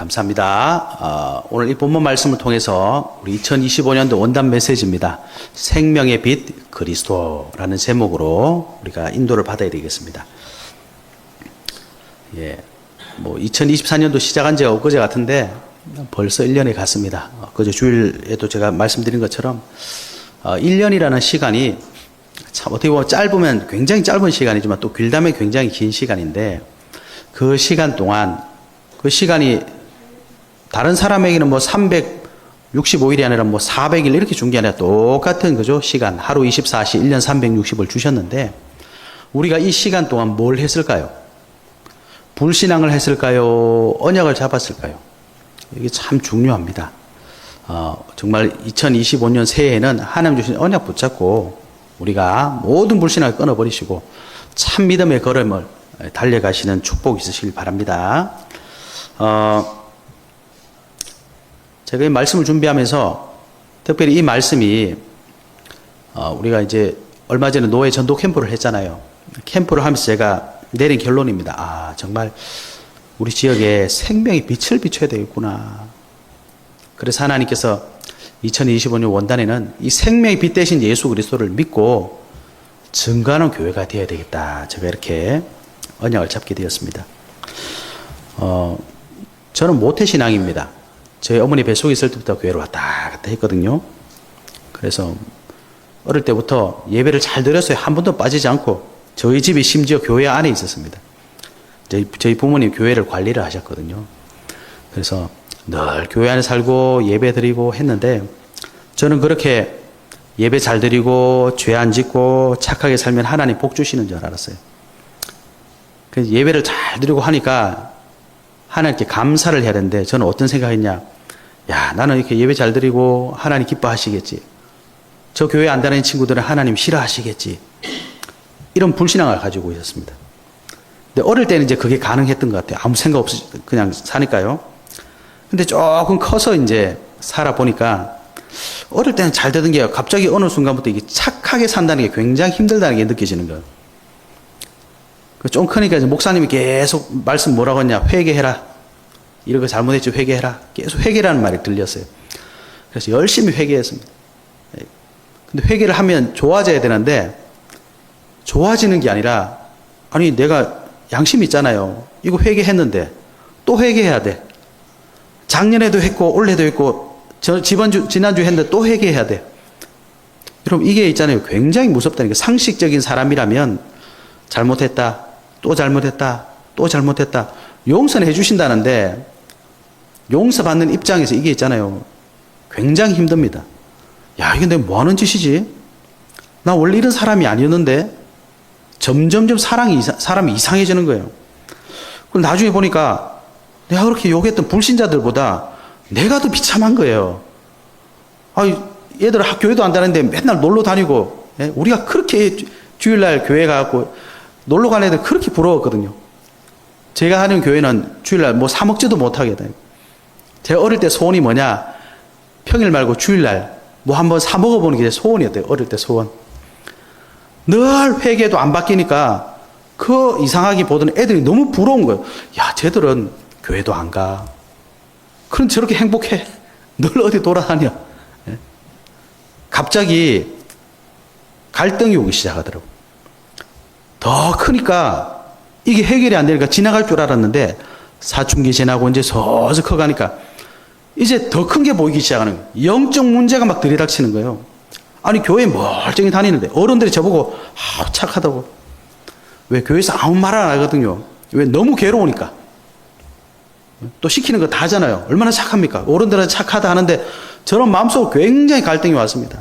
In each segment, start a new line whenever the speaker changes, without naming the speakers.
감사합니다. 오늘 이 본문 말씀을 통해서 우리 2025년도 원단 메시지입니다. 생명의 빛 그리스도라는 제목으로 우리가 인도를 받아야 되겠습니다. 예, 2024년도 시작한 지가 엊그제 같은데 벌써 1년이 갔습니다. 그제 주일에도 제가 말씀드린 것처럼 1년이라는 시간이 참 어떻게 보면 짧으면 굉장히 짧은 시간이지만 또 길다면 굉장히 긴 시간인데 그 시간 동안 그 시간이 다른 사람에게는 365일이 아니라 400일 이렇게 준 게 아니라 똑같은 그죠? 시간 하루 24시 1년 360을 주셨는데 우리가 이 시간 동안 뭘 했을까요? 불신앙을 했을까요? 언약을 잡았을까요? 이게 참 중요합니다. 정말 2025년 새해에는 하나님 주신 언약 붙잡고 우리가 모든 불신앙을 끊어버리시고 참 믿음의 걸음을 달려가시는 축복이 있으시길 바랍니다. 제가 이 말씀을 준비하면서 특별히 이 말씀이 우리가 이제 얼마 전에 노예 전도 캠프를 했잖아요. 캠프를 하면서 제가 내린 결론입니다. 정말 우리 지역에 생명의 빛을 비춰야 되겠구나. 그래서 하나님께서 2025년 원단에는 이 생명의 빛 대신 예수 그리스도를 믿고 증거하는 교회가 되어야 되겠다. 제가 이렇게 언약을 잡게 되었습니다. 저는 모태신앙입니다. 저희 어머니 뱃속에 있을 때부터 교회를 왔다 갔다 했거든요. 그래서 어릴 때부터 예배를 잘 드렸어요. 한 번도 빠지지 않고 저희 집이 심지어 교회 안에 있었습니다. 저희 부모님 교회를 관리를 하셨거든요. 그래서 늘 교회 안에 살고 예배 드리고 했는데 저는 그렇게 예배 잘 드리고 죄 안 짓고 착하게 살면 하나님 복 주시는 줄 알았어요. 그래서 예배를 잘 드리고 하니까 하나님께 감사를 해야 되는데 저는 어떤 생각했냐. 나는 이렇게 예배 잘 드리고 하나님 기뻐하시겠지. 저 교회 안 다니는 친구들은 하나님 싫어하시겠지. 이런 불신앙을 가지고 있었습니다. 근데 어릴 때는 이제 그게 가능했던 것 같아요. 아무 생각 없이 그냥 사니까요. 근데 조금 커서 이제 살아보니까 어릴 때는 잘 되던 게 갑자기 어느 순간부터 이게 착하게 산다는 게 굉장히 힘들다는 게 느껴지는 거예요. 좀 크니까 이제 목사님이 계속 말씀 뭐라고 했냐. 회개해라. 이런 거 잘못했지 회개해라. 계속 회개라는 말이 들렸어요. 그래서 열심히 회개했습니다. 근데 회개를 하면 좋아져야 되는데 좋아지는 게 아니라 아니 내가 양심이 있잖아요. 이거 회개했는데 또 회개해야 돼. 작년에도 했고 올해도 했고 지난주 했는데 또 회개해야 돼. 여러분 이게 있잖아요. 굉장히 무섭다는 게 상식적인 사람이라면 잘못했다. 또 잘못했다. 또 잘못했다. 용서는 해주신다는데 용서받는 입장에서 이게 있잖아요. 굉장히 힘듭니다. 이게 내가 뭐하는 짓이지? 나 원래 이런 사람이 아니었는데 점점점 사람이 이상해지는 거예요. 그럼 나중에 보니까 내가 그렇게 욕했던 불신자들보다 내가 더 비참한 거예요. 얘들 교회도 안 다니는데 맨날 놀러 다니고 우리가 그렇게 주일날 교회 가고 놀러 가는 애들 그렇게 부러웠거든요. 제가 하는 교회는 주일날 사 먹지도 못하게 돼요. 제가 어릴 때 소원이 뭐냐? 평일 말고 주일날 한번 사 먹어보는 게 제 소원이었대요. 어릴 때 소원. 늘 회개도 안 바뀌니까 그 이상하게 보던 애들이 너무 부러운 거예요. 쟤들은 교회도 안 가. 그럼 저렇게 행복해. 늘 어디 돌아다녀. 갑자기 갈등이 오기 시작하더라고요. 더 크니까 이게 해결이 안 되니까 지나갈 줄 알았는데 사춘기 지나고 이제 서서 커가니까 이제 더 큰 게 보이기 시작하는 거예요. 영적 문제가 막 들이닥치는 거예요. 아니 교회에 멀쩡히 다니는데 어른들이 저보고 착하다고. 왜 교회에서 아무 말 안 하거든요. 왜 너무 괴로우니까. 또 시키는 거 다 하잖아요. 얼마나 착합니까? 어른들은 착하다 하는데 저런 마음속으로 굉장히 갈등이 왔습니다.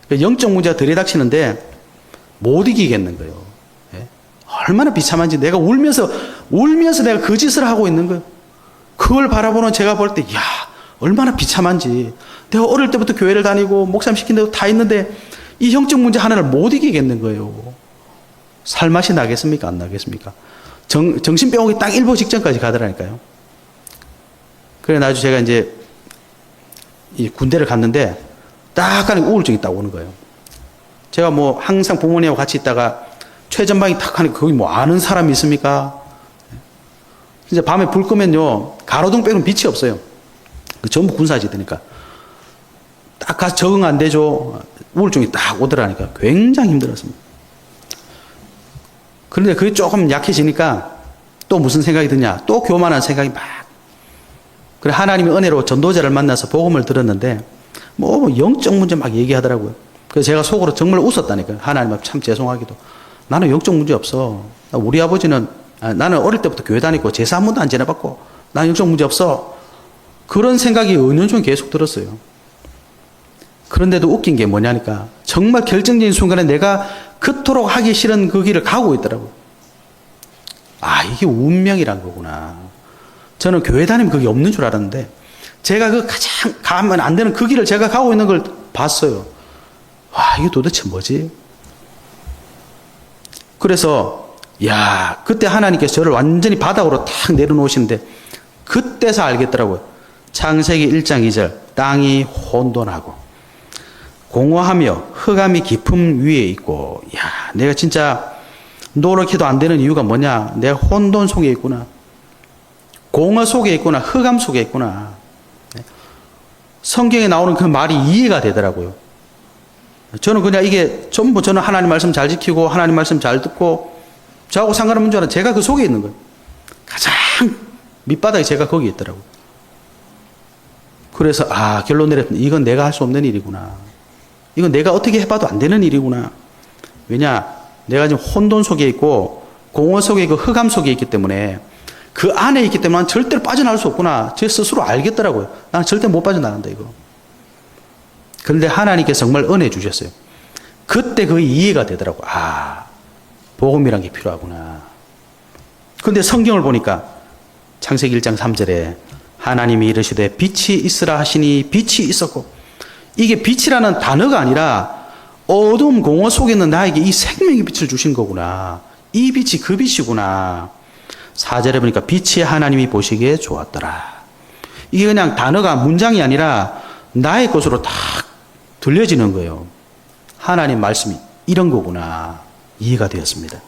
영적 문제가 들이닥치는데 못 이기겠는 거예요. 얼마나 비참한지 내가 울면서 내가 그 짓을 하고 있는 거예요. 그걸 바라보는 제가 볼 때 얼마나 비참한지. 내가 어릴 때부터 교회를 다니고 목사님 시킨 데도 다 있는데 이 영적 문제 하나를 못 이기겠는 거예요. 살맛이 나겠습니까? 안 나겠습니까? 정신병원이 딱 일보 직전까지 가더라니까요. 그래 나중에 제가 이제 이 군대를 갔는데 딱 가니까 우울증이 딱 오는 거예요. 제가 항상 부모님하고 같이 있다가 최전방이 탁 하니까 거기 아는 사람이 있습니까? 이제 밤에 불 끄면요 가로등 빼고는 빛이 없어요. 전부 군사지대니까. 딱 가서 적응 안 되죠. 우울증이 딱 오더라니까 굉장히 힘들었습니다. 그런데 그게 조금 약해지니까 또 무슨 생각이 드냐. 또 교만한 생각이 막. 그래 하나님의 은혜로 전도자를 만나서 복음을 들었는데 뭐 영적 문제 막 얘기하더라고요. 그래서 제가 속으로 정말 웃었다니까요. 하나님 앞에 참 죄송하기도. 나는 영적 문제 없어. 우리 아버지는 나는 어릴 때부터 교회 다니고 제사 한 번도 안 지내봤고 나는 영적 문제 없어. 그런 생각이 은연중에 계속 들었어요. 그런데도 웃긴 게 뭐냐니까 정말 결정적인 순간에 내가 그토록 하기 싫은 그 길을 가고 있더라고요. 아, 이게 운명이란 거구나. 저는 교회 다니면 그게 없는 줄 알았는데 제가 그 가장 가면 안 되는 그 길을 제가 가고 있는 걸 봤어요. 와, 이게 도대체 뭐지? 그래서 야, 그때 하나님께서 저를 완전히 바닥으로 탁 내려놓으시는데 그때서 알겠더라고요. 창세기 1장 2절 땅이 혼돈하고 공허하며 흑암이 깊음 위에 있고 야, 내가 진짜 노력해도 안 되는 이유가 뭐냐? 내가 혼돈 속에 있구나. 공허 속에 있구나. 흑암 속에 있구나. 성경에 나오는 그 말이 이해가 되더라고요. 저는 그냥 이게 전부 저는 하나님 말씀 잘 지키고 하나님 말씀 잘 듣고 저하고 상관없는 줄 알았는데 제가 그 속에 있는 거예요. 가장 밑바닥에 제가 거기 있더라고요. 그래서 결론 내렸더니 이건 내가 할 수 없는 일이구나. 이건 내가 어떻게 해봐도 안 되는 일이구나. 왜냐? 내가 지금 혼돈 속에 있고 공허 속에 있고 흑암 속에 있기 때문에 그 안에 있기 때문에 난 절대로 빠져나갈 수 없구나. 제 스스로 알겠더라고요. 난 절대 못 빠져나간다 이거. 그런데 하나님께서 정말 은혜 주셨어요. 그때 그 이해가 되더라고요. 복음이란 게 필요하구나. 그런데 성경을 보니까 창세기 1장 3절에 하나님이 이르시되 빛이 있으라 하시니 빛이 있었고 이게 빛이라는 단어가 아니라 어두움 공허 속에 있는 나에게 이 생명의 빛을 주신 거구나. 이 빛이 그 빛이구나. 4절에 보니까 빛이 하나님이 보시기에 좋았더라. 이게 그냥 단어가 문장이 아니라 나의 것으로 딱 들려지는 거예요. 하나님 말씀이 이런 거구나. 이해가 되었습니다.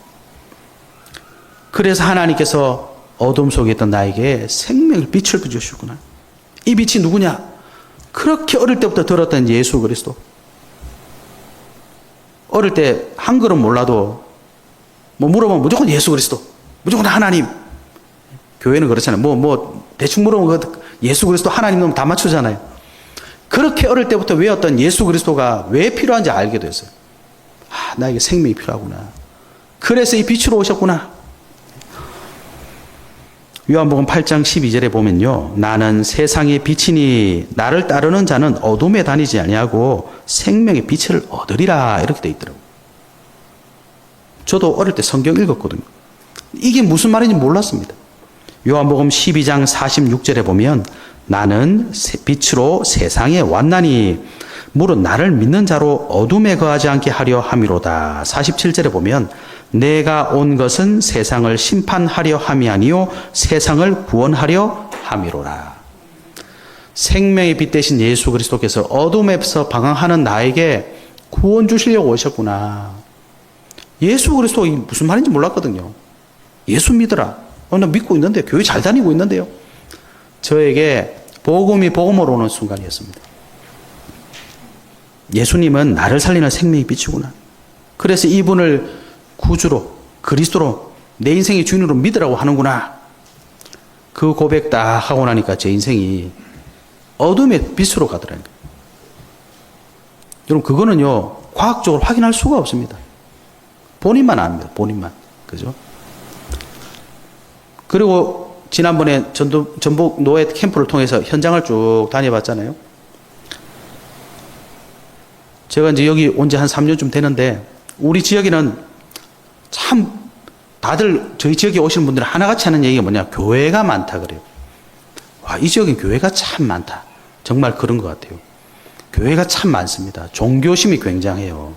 그래서 하나님께서 어둠 속에 있던 나에게 생명의 빛을 주시구나. 이 빛이 누구냐? 그렇게 어릴 때부터 들었던 예수 그리스도. 어릴 때 한글은 몰라도 뭐 물어보면 무조건 예수 그리스도, 무조건 하나님. 교회는 그렇잖아요. 대충 물어보면 예수 그리스도 하나님 놈 다 맞추잖아요. 그렇게 어릴 때부터 외웠던 예수 그리스도가 왜 필요한지 알게 됐어요. 나에게 생명이 필요하구나. 그래서 이 빛으로 오셨구나. 요한복음 8장 12절에 보면요. 나는 세상의 빛이니 나를 따르는 자는 어둠에 다니지 아니하고 생명의 빛을 얻으리라. 이렇게 돼 있더라고요. 저도 어릴 때 성경 읽었거든요. 이게 무슨 말인지 몰랐습니다. 요한복음 12장 46절에 보면 나는 빛으로 세상에 왔나니 물은 나를 믿는 자로 어둠에 거하지 않게 하려 함이로다. 47절에 보면 내가 온 것은 세상을 심판하려 함이 아니요 세상을 구원하려 함이로라. 생명의 빛 대신 예수 그리스도께서 어둠에서 방황하는 나에게 구원 주시려고 오셨구나. 예수 그리스도 무슨 말인지 몰랐거든요. 예수 믿어라. 나 믿고 있는데 교회 잘 다니고 있는데요. 저에게 복음이 복음으로 오는 순간이었습니다. 예수님은 나를 살리는 생명의 빛이구나. 그래서 이분을 구주로 그리스도로 내 인생의 주인으로 믿으라고 하는구나. 그 고백 딱 하고 나니까 제 인생이 어둠의 빛으로 가더라고요. 여러분 그거는요 과학적으로 확인할 수가 없습니다. 본인만 압니다. 본인만. 그죠? 그리고 지난번에 전북 노예 캠프를 통해서 현장을 쭉 다녀봤잖아요. 제가 이제 여기 온 지 한 3년쯤 되는데 우리 지역에는 참 다들 저희 지역에 오시는 분들은 하나같이 하는 얘기가 뭐냐. 교회가 많다 그래요. 와, 이 지역엔 교회가 참 많다. 정말 그런 것 같아요. 교회가 참 많습니다. 종교심이 굉장해요.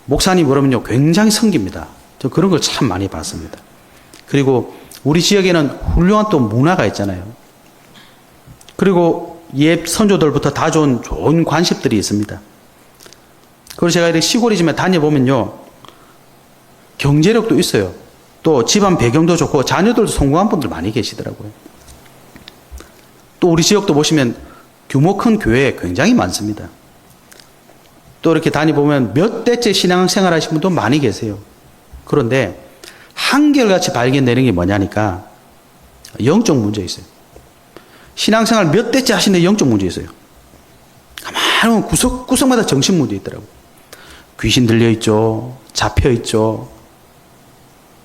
목사님 그러면요 굉장히 섬깁니다. 저 그런 걸 참 많이 봤습니다. 그리고 우리 지역에는 훌륭한 또 문화가 있잖아요. 그리고 옛 선조들부터 다 좋은 관습들이 있습니다. 그리고 제가 이렇게 시골이지만 다녀보면요 경제력도 있어요. 또 집안 배경도 좋고 자녀들도 성공한 분들 많이 계시더라고요. 또 우리 지역도 보시면 규모 큰 교회 굉장히 많습니다. 또 이렇게 다니보면 몇 대째 신앙생활 하신 분도 많이 계세요. 그런데 한결같이 발견되는 게 뭐냐니까 영적 문제 있어요. 신앙생활 몇 대째 하시는데 영적 문제 있어요. 가만히 보면 구석마다 정신 문제 있더라고요. 귀신 들려있죠. 잡혀있죠.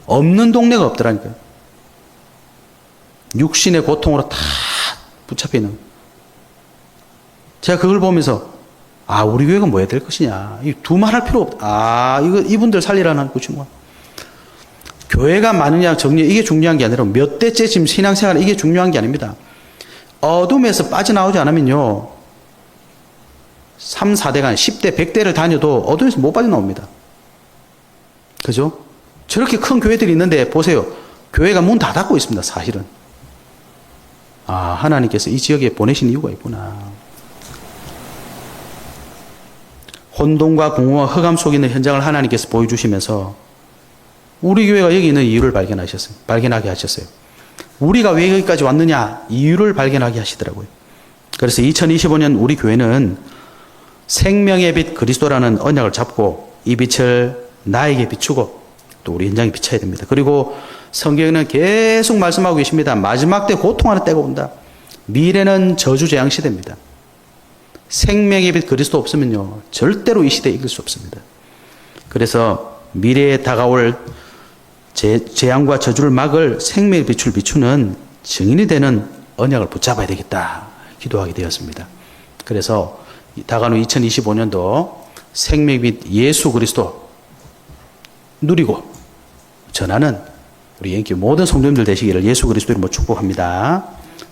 없는 동네가 없더라니까요. 육신의 고통으로 다 붙잡혀 있는 거예요. 제가 그걸 보면서 우리 교회가 뭐 해야 될 것이냐. 두말할 필요 없다. 이분들 살리라는 것이구나. 교회가 많으냐 적냐 이게 중요한 게 아니라 몇 대째 지금 신앙생활 이게 중요한 게 아닙니다. 어둠에서 빠져나오지 않으면요. 3, 4대가 10대, 100대를 다녀도 어둠에서 못 빠져나옵니다. 그죠? 저렇게 큰 교회들이 있는데 보세요. 교회가 문 다 닫고 있습니다. 사실은. 하나님께서 이 지역에 보내신 이유가 있구나. 혼돈과 공허와 흑암 속에 있는 현장을 하나님께서 보여주시면서 우리 교회가 여기 있는 이유를 발견하게 하셨어요. 우리가 왜 여기까지 왔느냐 이유를 발견하게 하시더라고요. 그래서 2025년 우리 교회는 생명의 빛 그리스도라는 언약을 잡고 이 빛을 나에게 비추고 또 우리 현장에 비춰야 됩니다. 그리고 성경에는 계속 말씀하고 계십니다. 마지막 때 고통하는 때가 온다. 미래는 저주재앙 시대입니다. 생명의 빛 그리스도 없으면요 절대로 이 시대에 이길 수 없습니다. 그래서 미래에 다가올 재앙과 저주를 막을 생명의 빛을 비추는 증인이 되는 언약을 붙잡아야 되겠다 기도하게 되었습니다. 그래서 다가오는 2025년도 생명의 빛 예수 그리스도 누리고 전하는 우리 연기 모든 성도님들 되시기를 예수 그리스도 이름으로 축복합니다.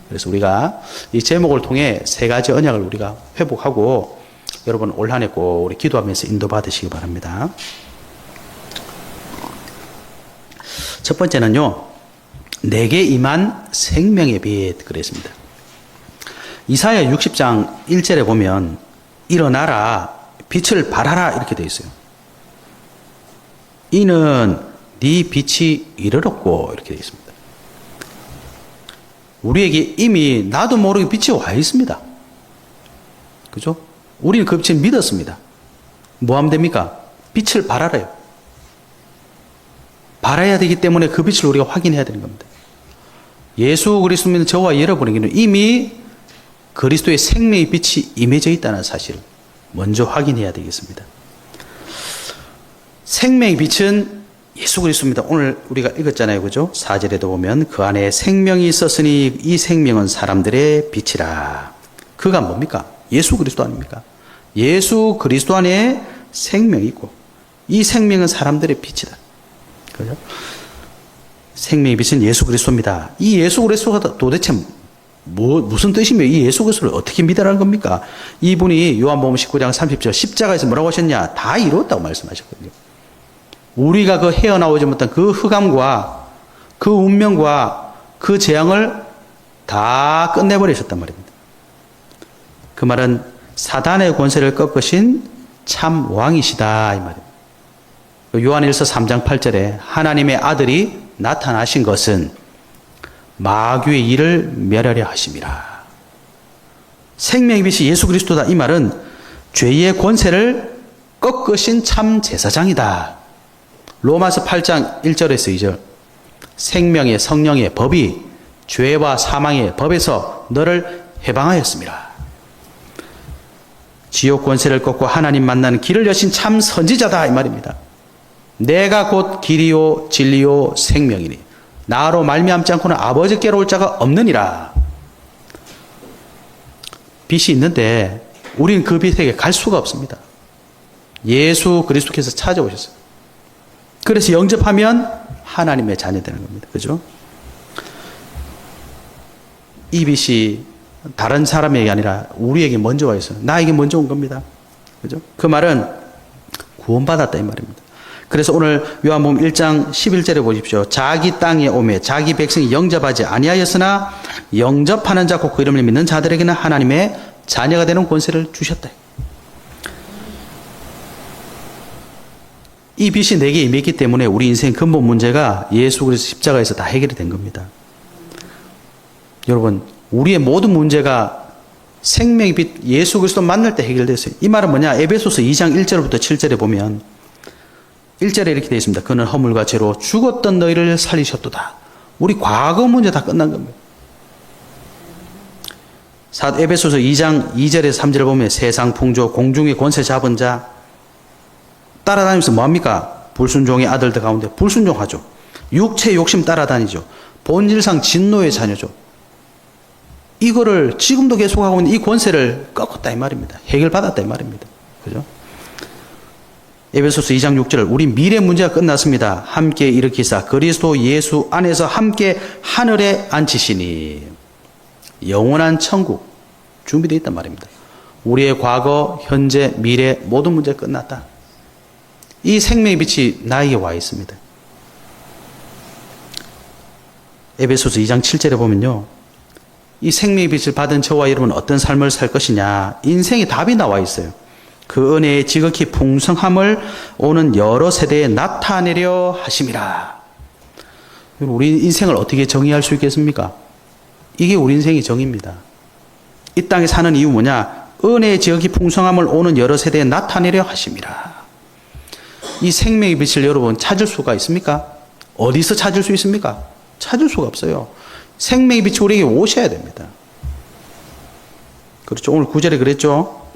그래서 우리가 이 제목을 통해 세 가지 언약을 우리가 회복하고 여러분 올 한 해 꼭 우리 기도하면서 인도받으시기 바랍니다. 첫 번째는요. 내게 임한 생명의 빛 그랬습니다. 이사야 60장 1절에 보면 일어나라 빛을 발하라 이렇게 되어 있어요. 이는 네 빛이 이르렀고 이렇게 되어 있습니다. 우리에게 이미 나도 모르게 빛이 와 있습니다. 그죠? 우리는 그 빛을 믿었습니다. 뭐 하면 됩니까? 빛을 발하래요. 발해야 되기 때문에 그 빛을 우리가 확인해야 되는 겁니다. 예수 그리스도 믿는 저와 여러분에게는 이미 그리스도의 생명의 빛이 임해져 있다는 사실을 먼저 확인해야 되겠습니다. 생명의 빛은 예수 그리스도입니다. 오늘 우리가 읽었잖아요. 그죠? 4절에도 보면 그 안에 생명이 있었으니 이 생명은 사람들의 빛이라. 그가 뭡니까? 예수 그리스도 아닙니까? 예수 그리스도 안에 생명이 있고 이 생명은 사람들의 빛이다. 그죠? 생명의 빛은 예수 그리스도입니다. 이 예수 그리스도가 도대체 무슨 뜻이며 이 예수 그리스도를 어떻게 믿으라는 겁니까? 이분이 요한복음 19장 30절 십자가에서 뭐라고 하셨냐? 다 이루었다고 말씀하셨거든요. 우리가 그 헤어나오지 못한 그 흑암과 그 운명과 그 재앙을 다 끝내버리셨단 말입니다. 그 말은 사단의 권세를 꺾으신 참 왕이시다 이 말입니다. 요한일서 3장 8절에 하나님의 아들이 나타나신 것은 마귀의 일을 멸하려 하심이라. 생명의 빛이 예수 그리스도다 이 말은 죄의 권세를 꺾으신 참 제사장이다. 로마서 8장 1절에서 2절 생명의 성령의 법이 죄와 사망의 법에서 너를 해방하였습니다. 지옥 권세를 꺾고 하나님 만나는 길을 여신 참 선지자다 이 말입니다. 내가 곧 길이요 진리요 생명이니 나로 말미암지 않고는 아버지께로 올 자가 없느니라. 빛이 있는데 우리는 그 빛에게 갈 수가 없습니다. 예수 그리스도께서 찾아오셨어요. 그래서 영접하면 하나님의 자녀 되는 겁니다. 그죠? 이 빛이 다른 사람에게 아니라 우리에게 먼저 와 있어요. 나에게 먼저 온 겁니다. 그죠? 그 말은 구원받았다 이 말입니다. 그래서 오늘 요한복음 1장 11절에 보십시오. 자기 땅에 오매 자기 백성이 영접하지 아니하였으나 영접하는 자 곧 그 이름을 믿는 자들에게는 하나님의 자녀가 되는 권세를 주셨다. 이 빛이 내게 임했기 때문에 우리 인생 근본 문제가 예수 그리스도 십자가에서 다 해결이 된 겁니다. 여러분, 우리의 모든 문제가 생명의 빛 예수 그리스도 만날 때 해결됐어요. 이 말은 뭐냐? 에베소서 2장 1절부터 7절에 보면 1절에 이렇게 되어 있습니다. 그는 허물과 죄로 죽었던 너희를 살리셨도다. 우리 과거 문제 다 끝난 겁니다. 에베소서 2장 2절에서 3절을 보면 세상 풍조 공중의 권세 잡은 자 따라다니면서 뭐합니까? 불순종의 아들들 가운데 불순종하죠. 육체의 욕심 따라다니죠. 본질상 진노의 자녀죠. 이거를 지금도 계속하고 있는 이 권세를 꺾었다 이 말입니다. 해결받았다 이 말입니다. 그죠? 에베소서 2장 6절 우리 미래 문제가 끝났습니다. 함께 일으키사 그리스도 예수 안에서 함께 하늘에 앉히시니 영원한 천국 준비되어 있단 말입니다. 우리의 과거, 현재, 미래 모든 문제 끝났다. 이 생명의 빛이 나에게 와 있습니다. 에베소서 2장 7절에 보면요. 이 생명의 빛을 받은 저와 여러분은 어떤 삶을 살 것이냐. 인생의 답이 나와 있어요. 그 은혜의 지극히 풍성함을 오는 여러 세대에 나타내려 하심이라. 우리 인생을 어떻게 정의할 수 있겠습니까? 이게 우리 인생의 정의입니다. 이 땅에 사는 이유 뭐냐? 은혜의 지극히 풍성함을 오는 여러 세대에 나타내려 하심이라. 이 생명의 빛을 여러분 찾을 수가 있습니까? 어디서 찾을 수 있습니까? 찾을 수가 없어요. 생명의 빛이 우리에게 오셔야 됩니다. 그렇죠. 오늘 9절에 그랬죠.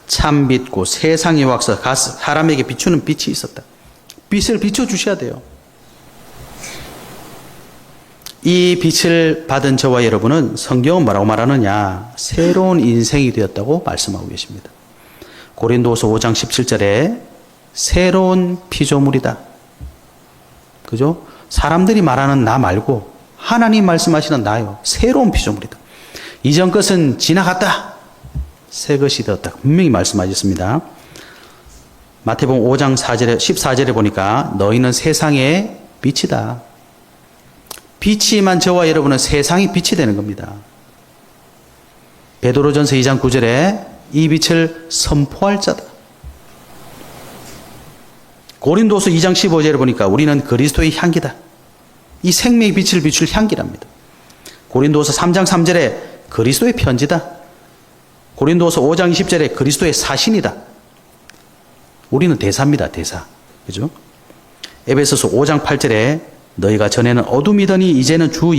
참 빛고 세상에 와서 사람에게 비추는 빛이 있었다. 빛을 비춰주셔야 돼요. 이 빛을 받은 저와 여러분은 성경은 뭐라고 말하느냐? 새로운 인생이 되었다고 말씀하고 계십니다. 고린도후서 5장 17절에 새로운 피조물이다. 그죠? 사람들이 말하는 나 말고 하나님 말씀하시는 나요. 새로운 피조물이다. 이전 것은 지나갔다. 새 것이 되었다. 분명히 말씀하셨습니다. 마태복음 5장 14절에 보니까 너희는 세상의 빛이다. 빛이만 저와 여러분은 세상이 빛이 되는 겁니다. 베드로전서 2장 9절에 이 빛을 선포할 자다. 고린도서 2장 15절에 보니까 우리는 그리스도의 향기다. 이 생명의 빛을 비출 향기랍니다. 고린도서 3장 3절에 그리스도의 편지다. 고린도서 5장 20절에 그리스도의 사신이다. 우리는 대사입니다. 대사. 그죠? 에베소서 5장 8절에 너희가 전에는 어둠이더니 이제는 주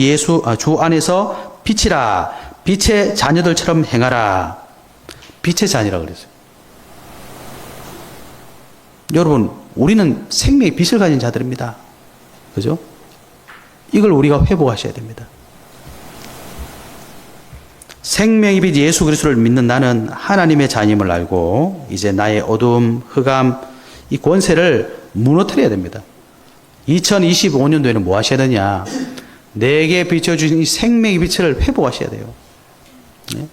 안에서 빛이라. 빛의 자녀들처럼 행하라. 빛의 자녀라 그랬어요. 여러분, 우리는 생명의 빛을 가진 자들입니다. 그죠? 이걸 우리가 회복하셔야 됩니다. 생명의 빛 예수 그리스도를 믿는 나는 하나님의 자녀임을 알고 이제 나의 어두움, 흑암, 이 권세를 무너뜨려야 됩니다. 2025년도에는 뭐 하셔야 되냐? 내게 비춰주신 이 생명의 빛을 회복하셔야 돼요.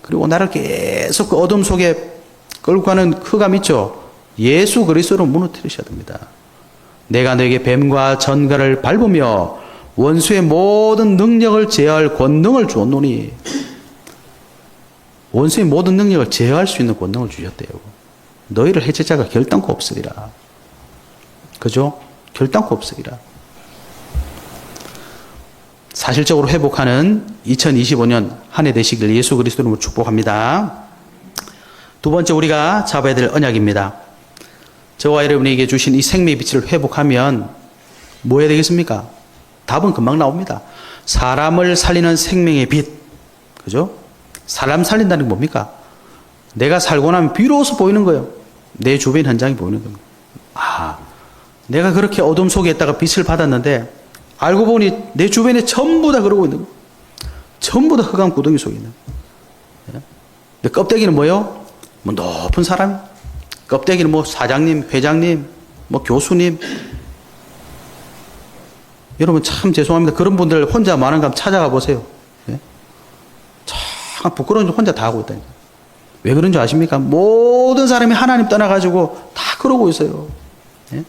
그리고 나를 계속 그 어둠 속에 끌고 가는 흑암 있죠? 예수 그리스도로 무너뜨리셔야 됩니다. 내가 너에게 뱀과 전갈을 밟으며 원수의 모든 능력을 제어할 권능을 주었노니 원수의 모든 능력을 제어할 수 있는 권능을 주셨대요. 너희를 해칠 자가 결단코 없으리라. 그죠? 결단코 없으리라. 사실적으로 회복하는 2025년 한 해 되시길 예수 그리스도로 축복합니다. 두 번째 우리가 잡아야 될 언약입니다. 저와 여러분에게 주신 이 생명의 빛을 회복하면 뭐 해야 되겠습니까? 답은 금방 나옵니다. 사람을 살리는 생명의 빛. 그죠? 사람 살린다는 게 뭡니까? 내가 살고 나면 비로소 보이는 거예요. 내 주변 현장이 보이는 겁니다. 아, 내가 그렇게 어둠 속에 있다가 빛을 받았는데 알고 보니 내 주변에 전부 다 그러고 있는 거예요. 전부 다 흑암 구덩이 속에 있는 거예요. 근데 껍데기는 뭐예요? 뭐 높은 사람, 껍데기는 뭐 사장님, 회장님, 뭐 교수님. 여러분 참 죄송합니다. 그런 분들 혼자 많은 감 찾아가 보세요. 예? 참 부끄러운 줄 혼자 다 하고 있다니까. 왜 그런 줄 아십니까? 모든 사람이 하나님 떠나가지고 다 그러고 있어요. 예?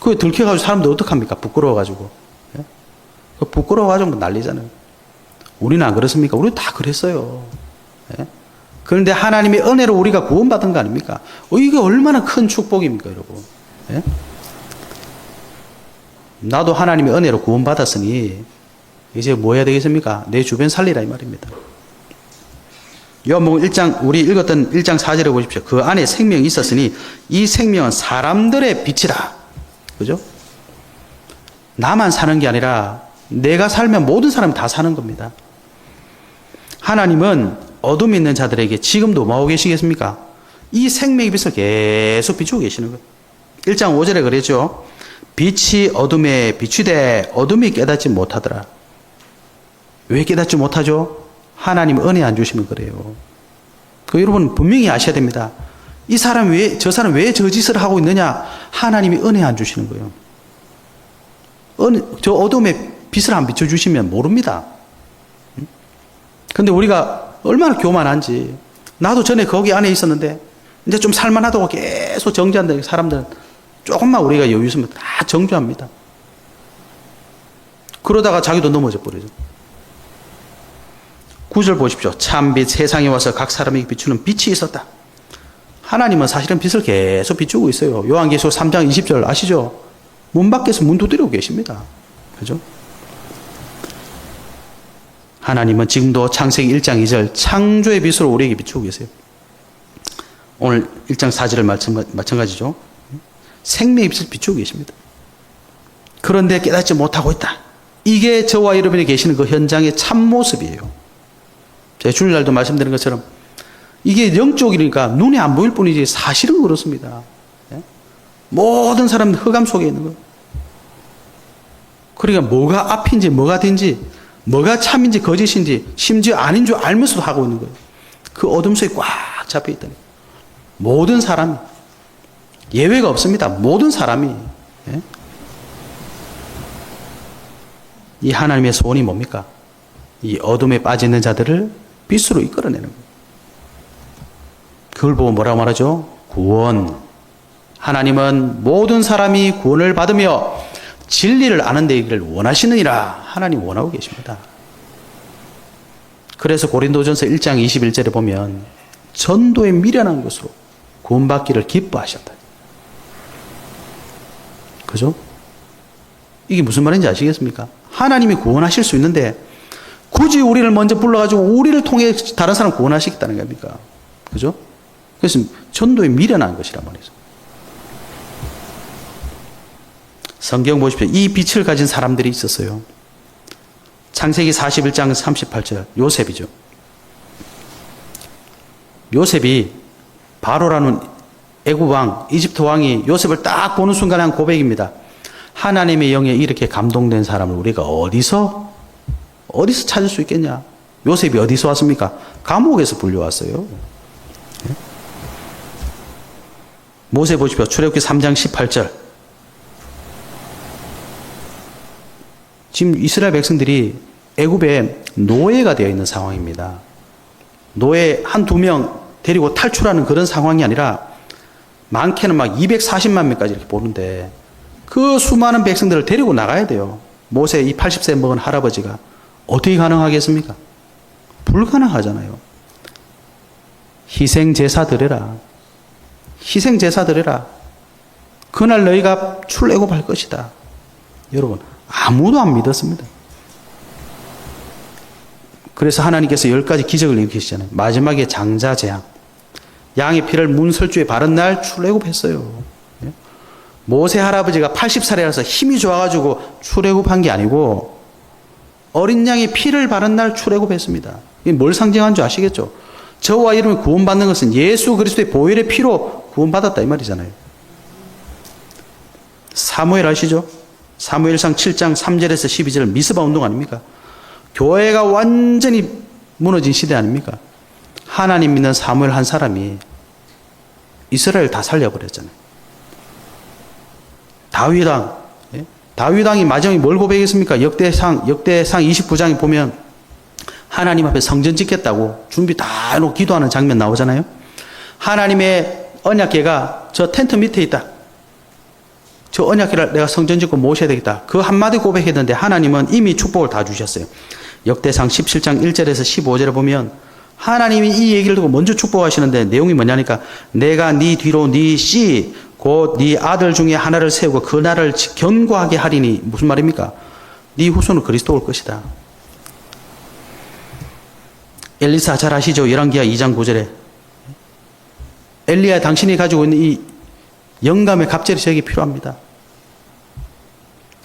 그게 들켜가지고 사람들 어떡합니까? 부끄러워가지고. 예? 부끄러워가지고 난리잖아요. 우리는 안 그렇습니까? 우리 다 그랬어요. 예? 그런데 하나님의 은혜로 우리가 구원받은 거 아닙니까? 이게 얼마나 큰 축복입니까, 여러분? 예? 나도 하나님의 은혜로 구원받았으니 이제 뭐 해야 되겠습니까? 내 주변 살리라 이 말입니다. 요한복음 1장 우리 읽었던 1장 4절에 보십시오. 그 안에 생명이 있었으니 이 생명은 사람들의 빛이라. 그죠? 나만 사는 게 아니라 내가 살면 모든 사람이 다 사는 겁니다. 하나님은 어둠에 있는 자들에게 지금도 뭐하고 계시겠습니까? 이 생명의 빛을 계속 비추고 계시는 거예요. 1장 5절에 그랬죠. 빛이 어둠에 비추되 어둠이 깨닫지 못하더라. 왜 깨닫지 못하죠? 하나님 은혜 안 주시면 그래요. 여러분 분명히 아셔야 됩니다. 이 사람 왜, 저 사람 왜 저 짓을 하고 있느냐? 하나님이 은혜 안 주시는 거예요. 저 어둠에 빛을 안 비춰주시면 모릅니다. 근데 우리가 얼마나 교만한지. 나도 전에 거기 안에 있었는데 이제 좀 살만하다고 계속 정죄한다는 사람들은 조금만 우리가 여유 있으면 다 정죄합니다. 그러다가 자기도 넘어져 버리죠. 9절 보십시오. 참빛 세상에 와서 각 사람에게 비추는 빛이 있었다. 하나님은 사실은 빛을 계속 비추고 있어요. 요한계시록 3장 20절 아시죠? 문 밖에서 문 두드리고 계십니다. 그죠? 하나님은 지금도 창세기 1장 2절 창조의 빛으로 우리에게 비추고 계세요. 오늘 1장 4절을 마찬가지죠. 생명의 빛을 비추고 계십니다. 그런데 깨닫지 못하고 있다. 이게 저와 여러분이 계시는 그 현장의 참모습이에요. 제가 주일날도 말씀드린 것처럼 이게 영적이니까 눈에 안 보일 뿐이지 사실은 그렇습니다. 모든 사람들 흑암 속에 있는 거예요. 그러니까 뭐가 앞인지 뭐가 딘지 뭐가 참인지 거짓인지 심지어 아닌 줄 알면서도 하고 있는 거예요. 그 어둠 속에 꽉 잡혀 있다니. 모든 사람이 예외가 없습니다. 모든 사람이 이 하나님의 소원이 뭡니까? 이 어둠에 빠져 있는 자들을 빛으로 이끌어내는 거예요. 그걸 보고 뭐라고 말하죠? 구원. 하나님은 모든 사람이 구원을 받으며 진리를 아는 데 이기를 원하시느니라. 하나님 원하고 계십니다. 그래서 고린도전서 1장 21절에 보면 전도에 미련한 것으로 구원받기를 기뻐하셨다. 그죠? 이게 무슨 말인지 아시겠습니까? 하나님이 구원하실 수 있는데 굳이 우리를 먼저 불러가지고 우리를 통해 다른 사람 구원하시겠다는 겁니까? 그죠? 그래서 전도에 미련한 것이란 말이죠. 성경 보십시오. 이 빛을 가진 사람들이 있었어요. 창세기 41장 38절 요셉이죠. 요셉이 바로라는 애굽 왕, 이집트 왕이 요셉을 딱 보는 순간에 한 고백입니다. 하나님의 영에 이렇게 감동된 사람을 우리가 어디서 찾을 수 있겠냐? 요셉이 어디서 왔습니까? 감옥에서 불려왔어요. 모세 보십시오. 출애굽기 3장 18절. 지금 이스라엘 백성들이 애굽에 노예가 되어 있는 상황입니다. 노예 한두 명 데리고 탈출하는 그런 상황이 아니라 많게는 막 240만 명까지 이렇게 보는데 그 수많은 백성들을 데리고 나가야 돼요. 모세 이 80세 먹은 할아버지가 어떻게 가능하겠습니까? 불가능하잖아요. 희생제사 드려라. 희생제사 드려라. 그날 너희가 출애굽할 것이다. 여러분 아무도 안 믿었습니다. 그래서 하나님께서 10가지 기적을 일으키시잖아요. 마지막에 장자재앙. 양의 피를 문설주에 바른 날 출애굽했어요. 모세 할아버지가 80살이라서 힘이 좋아가지고 출애굽한 게 아니고 어린 양의 피를 바른 날 출애굽했습니다. 이게 뭘 상징하는 줄 아시겠죠? 저와 여러분이 구원받는 것은 예수 그리스도의 보혈의 피로 구원받았다 이 말이잖아요. 사무엘 아시죠? 사무엘상 7장 3절에서 12절 미스바 운동 아닙니까? 교회가 완전히 무너진 시대 아닙니까? 하나님 믿는 사무엘 한 사람이 이스라엘 다 살려버렸잖아요. 다윗왕이 마지막에 뭘 고백했습니까? 역대상 29장에 보면 하나님 앞에 성전 짓겠다고 준비 다 해놓고 기도하는 장면 나오잖아요. 하나님의 언약궤가 저 텐트 밑에 있다. 저 언약궤를 내가 성전 짓고 모셔야 되겠다. 그 한마디 고백했는데 하나님은 이미 축복을 다 주셨어요. 역대상 17장 1절에서 15절에 보면 하나님이 이 얘기를 듣고 먼저 축복하시는데 내용이 뭐냐니까 내가 네 뒤로 네 씨 곧 네 아들 중에 하나를 세우고 그 나라를 견고하게 하리니 무슨 말입니까? 네 후손은 그리스도 올 것이다. 엘리사 잘 아시죠? 열왕기하 2장 9절에 엘리야 당신이 가지고 있는 이 영감의 갑절이 저에게 필요합니다.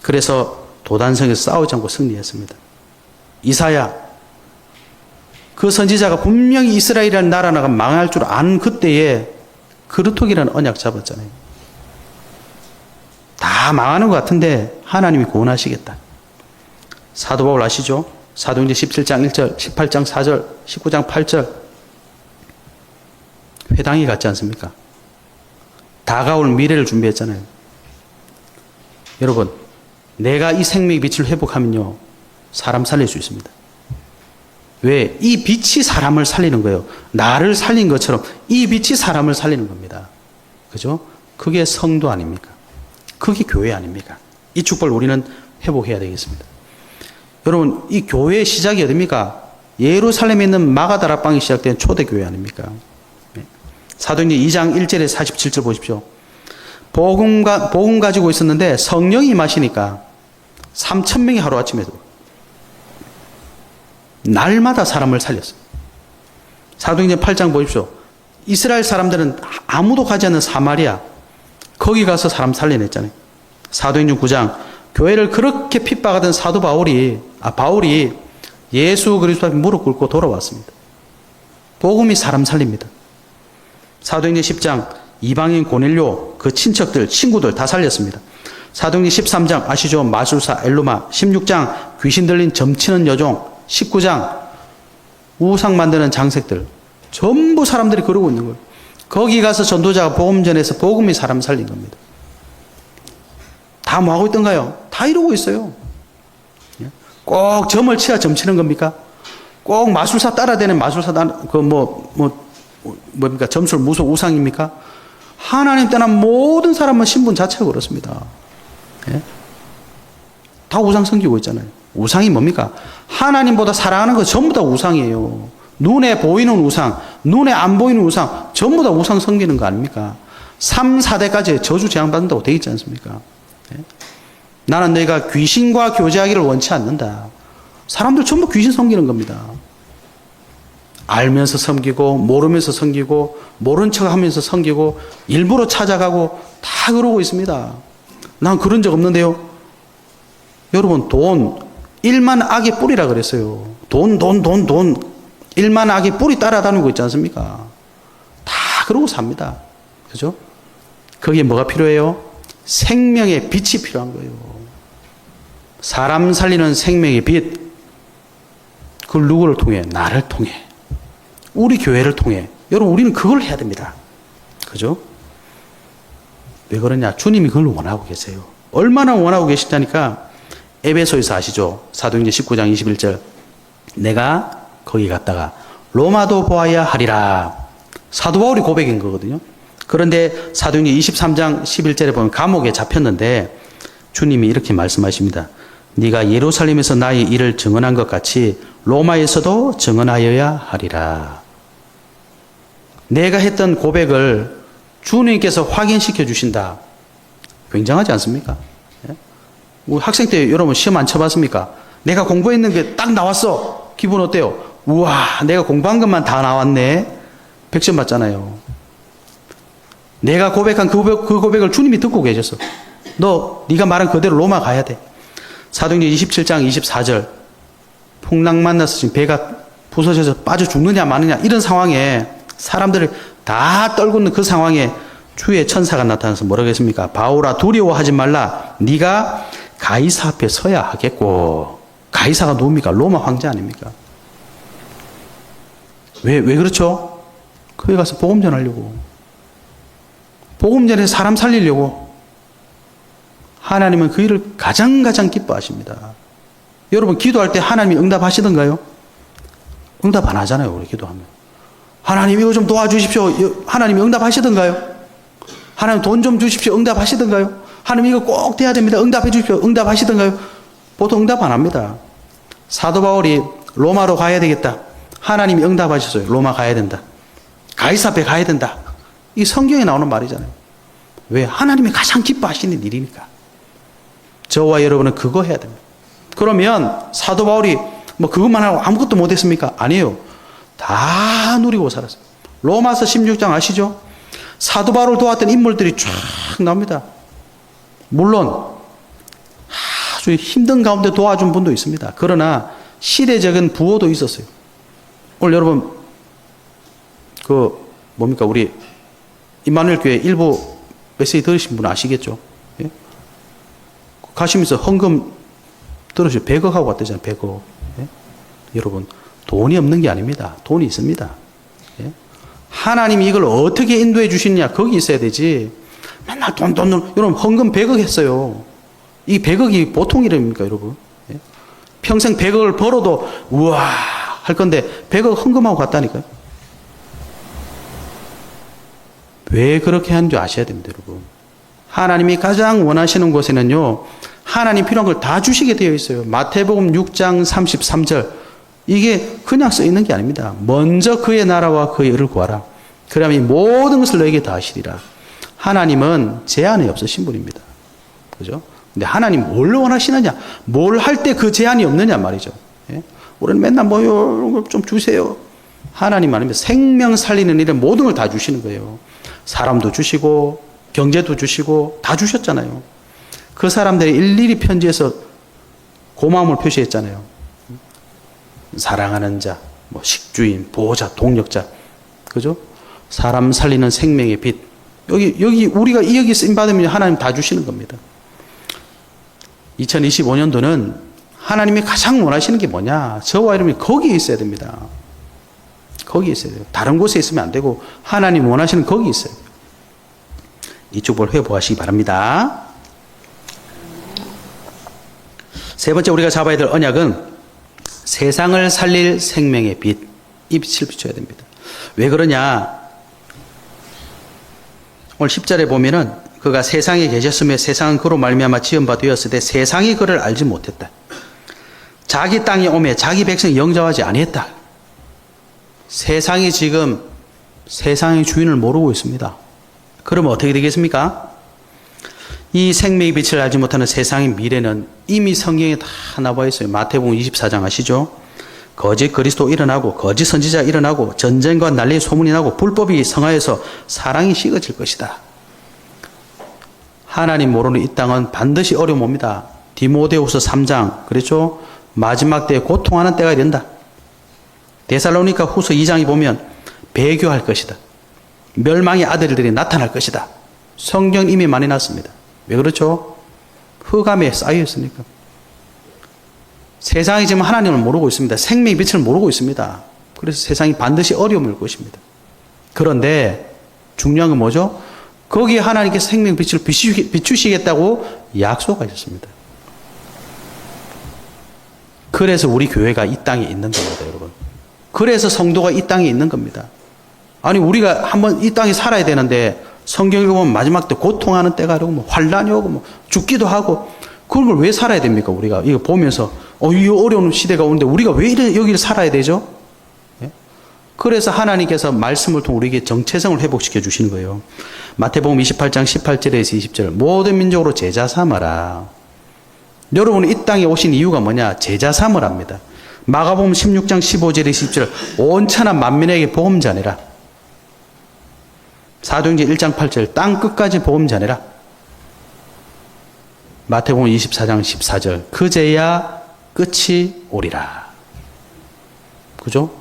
그래서 도단성에서 싸우지 않고 승리했습니다. 이사야 그 선지자가 분명히 이스라엘이라는 나라가 망할 줄 아는 그때에 그루톡이라는 언약 잡았잖아요. 다 망하는 것 같은데 하나님이 구원하시겠다. 사도 바울 아시죠? 사도행전 17장 1절, 18장 4절, 19장 8절 회당에 갔지 않습니까? 다가올 미래를 준비했잖아요. 여러분, 내가 이 생명의 빛을 회복하면요, 사람 살릴 수 있습니다. 왜? 이 빛이 사람을 살리는 거예요. 나를 살린 것처럼 이 빛이 사람을 살리는 겁니다. 그죠? 그게 성도 아닙니까? 그게 교회 아닙니까? 이 축복을 우리는 회복해야 되겠습니다. 여러분, 이 교회의 시작이 어딥니까? 예루살렘에 있는 마가다락방이 시작된 초대교회 아닙니까? 사도행전 2장 1절에 47절 보십시오. 복음 가지고 있었는데 성령이 임하시니까 3,000명이 하루아침에도 날마다 사람을 살렸어요. 사도행전 8장 보십시오. 이스라엘 사람들은 아무도 가지 않는 사마리아 거기 가서 사람 살려냈잖아요. 사도행전 9장 교회를 그렇게 핍박하던 사도 바울이 예수 그리스도 앞에 무릎 꿇고 돌아왔습니다. 복음이 사람 살립니다. 사도행전 10장 이방인 고넬료 그 친척들 친구들 다 살렸습니다. 사도행전 13장 아시죠? 마술사 엘루마. 16장 귀신 들린 점치는 여종. 19장 우상 만드는 장색들 전부 사람들이 그러고 있는 거예요. 거기 가서 전도자가 복음 전해서 복음이 사람 살린 겁니다. 다 뭐하고 있던가요? 다 이러고 있어요. 꼭 점을 치야 점치는 겁니까? 꼭 마술사 따라대는 마술사 뭡니까? 점술 무속 우상입니까? 하나님 떠난 모든 사람은 신분 자체가 그렇습니다. 예? 다 우상 섬기고 있잖아요. 우상이 뭡니까? 하나님보다 사랑하는 거 전부 다 우상이에요. 눈에 보이는 우상, 눈에 안 보이는 우상, 전부 다 우상 섬기는 거 아닙니까? 3, 4대까지 저주 재앙받는다고 되어 있지 않습니까? 예? 나는 너희가 귀신과 교제하기를 원치 않는다. 사람들 전부 귀신 섬기는 겁니다. 알면서 섬기고 모르면서 섬기고 모른 척하면서 섬기고 일부러 찾아가고 다 그러고 있습니다. 난 그런 적 없는데요. 여러분 돈 일만 악의 뿌리라 그랬어요. 돈 일만 악의 뿌리 따라다니고 있지 않습니까? 다 그러고 삽니다. 그죠? 거기에 뭐가 필요해요? 생명의 빛이 필요한 거예요. 사람 살리는 생명의 빛. 그걸 누구를 통해? 나를 통해. 우리 교회를 통해. 여러분 우리는 그걸 해야 됩니다. 그죠? 왜 그러냐? 주님이 그걸 원하고 계세요. 얼마나 원하고 계시다니까 에베소에서 아시죠? 사도행전 19장 21절 내가 거기 갔다가 로마도 보아야 하리라. 사도 바울이 고백인 거거든요. 그런데 사도행전 23장 11절에 보면 감옥에 잡혔는데 주님이 이렇게 말씀하십니다. 네가 예루살렘에서 나의 일을 증언한 것 같이 로마에서도 증언하여야 하리라. 내가 했던 고백을 주님께서 확인시켜 주신다. 굉장하지 않습니까? 우리 학생 때 여러분 시험 안 쳐봤습니까? 내가 공부했는 게 딱 나왔어. 기분 어때요? 우와, 내가 공부한 것만 다 나왔네. 100점 받잖아요. 내가 고백한 그 고백을 주님이 듣고 계셨어. 네가 말한 그대로 로마 가야 돼. 사도행전 27장 24절 풍랑 만나서 지금 배가 부서져서 빠져 죽느냐 마느냐 이런 상황에 사람들을 다 떨고 있는 그 상황에 주의 천사가 나타나서 뭐라고 했습니까? 바울아 두려워하지 말라. 네가 가이사 앞에 서야 하겠고. 가이사가 누굽니까? 로마 황제 아닙니까? 왜 그렇죠? 거기 가서 복음 전하려고. 복음 전해서 사람 살리려고. 하나님은 그 일을 가장 기뻐하십니다. 여러분 기도할 때 하나님이 응답하시던가요? 응답 안 하잖아요. 우리 기도하면. 하나님 이거 좀 도와주십시오. 하나님이 응답하시던가요? 하나님 돈 좀 주십시오. 응답하시던가요? 하나님 이거 꼭 돼야 됩니다. 응답해 주십시오. 응답하시던가요? 보통 응답 안 합니다. 사도 바울이 로마로 가야 되겠다. 하나님이 응답하셨어요. 로마 가야 된다. 가이사 앞에 가야 된다. 이 성경에 나오는 말이잖아요. 왜? 하나님이 가장 기뻐하시는 일이니까. 저와 여러분은 그거 해야 됩니다. 그러면 사도 바울이 뭐 그것만 하고 아무것도 못했습니까? 아니에요. 다 누리고 살았어요. 로마서 16장 아시죠? 사도 바울을 도왔던 인물들이 쫙 나옵니다. 물론 아주 힘든 가운데 도와준 분도 있습니다. 그러나 시대적인 부호도 있었어요. 오늘 여러분 뭡니까? 우리 임마누엘 교회 일부 메시지 들으신 분 아시겠죠? 예? 가시면서 헌금 들으시죠? 100억 하고 왔다잖아요. 100억. 예? 여러분 돈이 없는 게 아닙니다. 돈이 있습니다. 예? 하나님이 이걸 어떻게 인도해 주시느냐 거기 있어야 되지. 맨날 돈 여러분 헌금 100억 했어요. 이 100억이 보통 일입니까 여러분? 예? 평생 100억을 벌어도 우와 할 건데 100억 헌금하고 갔다니까요. 왜 그렇게 하는 줄 아셔야 됩니다 여러분. 하나님이 가장 원하시는 곳에는요 하나님 필요한 걸 다 주시게 되어 있어요. 마태복음 6장 33절 이게 그냥 써 있는 게 아닙니다. 먼저 그의 나라와 그의 의를 구하라. 그러면 이 모든 것을 너에게 다 하시리라. 하나님은 제한이 없으신 분입니다. 그죠? 근데 하나님 뭘 원하시느냐? 뭘 할 때 그 제한이 없느냐 말이죠. 예? 우리는 맨날 뭐 이런 걸 좀 주세요. 하나님 아니면 생명 살리는 일에 모든 걸 다 주시는 거예요. 사람도 주시고 경제도 주시고 다 주셨잖아요. 그 사람들이 일일이 편지해서 고마움을 표시했잖아요. 사랑하는 자, 뭐 식주인, 보호자, 동력자, 그죠? 사람 살리는 생명의 빛. 여기 우리가 여기 쓰임 받으면 하나님 다 주시는 겁니다. 2025년도는 하나님이 가장 원하시는 게 뭐냐? 저와 여러분이 거기에 있어야 됩니다. 거기에 있어야 돼요. 다른 곳에 있으면 안 되고 하나님 원하시는 거기 있어요. 이쪽 볼 회복하시기 바랍니다. 세 번째 우리가 잡아야 될 언약은 세상을 살릴 생명의 빛, 이 빛을 비춰야 됩니다. 왜 그러냐? 오늘 10절에 보면은 그가 세상에 계셨으며 세상은 그로 말미암아 지은 바 되었으되 세상이 그를 알지 못했다. 자기 땅에 오매 자기 백성이 영접하지 아니했다. 세상이 지금 세상의 주인을 모르고 있습니다. 그러면 어떻게 되겠습니까? 이 생명의 빛을 알지 못하는 세상의 미래는 이미 성경에 다 나와 있어요. 마태복음 24장 아시죠? 거짓 그리스도 일어나고 거짓 선지자 일어나고 전쟁과 난리의 소문이 나고 불법이 성하여서 사랑이 식어질 것이다. 하나님 모르는 이 땅은 반드시 어려움 옵니다. 디모데후서 3장 그렇죠? 마지막 때에 고통하는 때가 된다. 데살로니가 후서 2장에 보면 배교할 것이다. 멸망의 아들들이 나타날 것이다. 성경 이미 많이 났습니다. 왜 그렇죠? 흑암에 쌓여 있으니까. 세상이 지금 하나님을 모르고 있습니다. 생명의 빛을 모르고 있습니다. 그래서 세상이 반드시 어려움을 올 것입니다. 그런데 중요한 건 뭐죠? 거기에 하나님께서 생명의 빛을 비추시겠다고 약속하셨습니다. 그래서 우리 교회가 이 땅에 있는 겁니다, 여러분. 그래서 성도가 이 땅에 있는 겁니다. 아니 우리가 한번 이 땅에 살아야 되는데 성경에 보면 마지막 때 고통하는 때가 오고 뭐 환란이 오고 뭐 죽기도 하고 그런 걸 왜 살아야 됩니까? 우리가 이거 보면서 이 어려운 시대가 오는데 우리가 왜 여기를 살아야 되죠? 예? 그래서 하나님께서 말씀을 통해 우리에게 정체성을 회복시켜 주시는 거예요. 마태복음 28장 18절에서 20절 모든 민족으로 제자 삼아라. 여러분이 이 땅에 오신 이유가 뭐냐? 제자 삼으랍니다. 마가복음 16장 15절에서 20절 온 천하 만민에게 복음 전해라. 사도행전 1장 8절 땅 끝까지 복음 전해라. 마태복음 24장 14절 그제야 끝이 오리라. 그죠?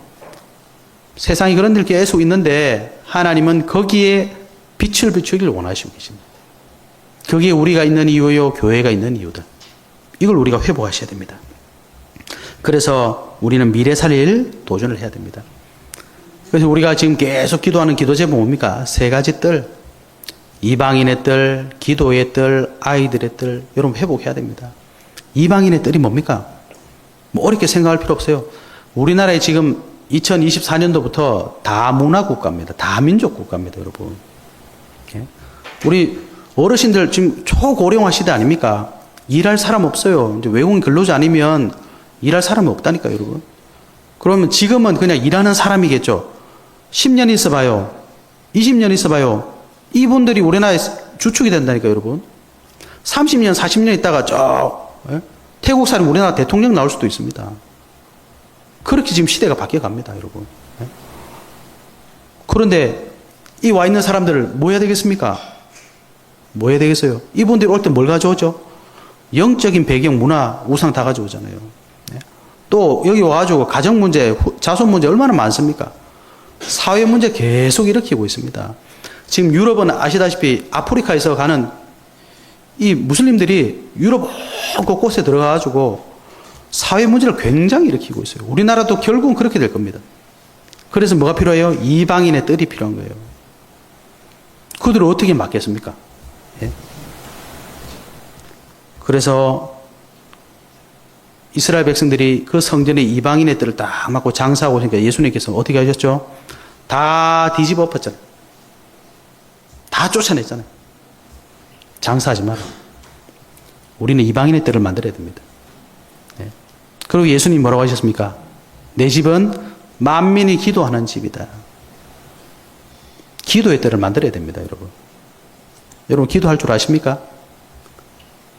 세상이 그런 일 계속 있는데 하나님은 거기에 빛을 비추기를 원하시고 계십니다. 그게 우리가 있는 이유요, 교회가 있는 이유다. 이걸 우리가 회복하셔야 됩니다. 그래서 우리는 미래 살릴 도전을 해야 됩니다. 그래서 우리가 지금 계속 기도하는 기도 제목 뭡니까? 세 가지 뜰. 이방인의 뜰, 기도의 뜰, 아이들의 뜰. 여러분 회복해야 됩니다. 이방인의 뜰이 뭡니까? 뭐 어렵게 생각할 필요 없어요. 우리나라에 지금 2024년도부터 다문화 국가입니다. 다민족 국가입니다, 여러분. 우리 어르신들 지금 초고령화 시대 아닙니까? 일할 사람 없어요. 이제 외국인 근로자 아니면 일할 사람이 없다니까, 여러분. 그러면 지금은 그냥 일하는 사람이겠죠. 10년 있어봐요. 20년 있어봐요. 이분들이 우리나라에 주축이 된다니까, 여러분. 30년, 40년 있다가 태국 사람 우리나라 대통령 나올 수도 있습니다. 그렇게 지금 시대가 바뀌어 갑니다, 여러분. 그런데 이 와 있는 사람들을 뭐 해야 되겠습니까? 뭐 해야 되겠어요? 이분들이 올 때 뭘 가져오죠? 영적인 배경, 문화, 우상 다 가져오잖아요. 또 여기 와가지고 가정 문제, 자손 문제 얼마나 많습니까? 사회 문제 계속 일으키고 있습니다. 지금 유럽은 아시다시피 아프리카에서 가는 이 무슬림들이 유럽 곳곳에 들어가가지고 사회 문제를 굉장히 일으키고 있어요. 우리나라도 결국은 그렇게 될 겁니다. 그래서 뭐가 필요해요? 이방인의 뜰이 필요한 거예요. 그들을 어떻게 막겠습니까? 예? 그래서 이스라엘 백성들이 그 성전에 이방인의 뜰을 딱 막고 장사하고 있으니까 예수님께서 어떻게 하셨죠? 다 뒤집어 엎었잖아요. 다 쫓아냈잖아요. 장사하지 마라. 우리는 이방인의 뜰을 만들어야 됩니다. 예. 그리고 예수님 뭐라고 하셨습니까? 내 집은 만민이 기도하는 집이다. 기도의 뜰을 만들어야 됩니다, 여러분. 여러분 기도할 줄 아십니까?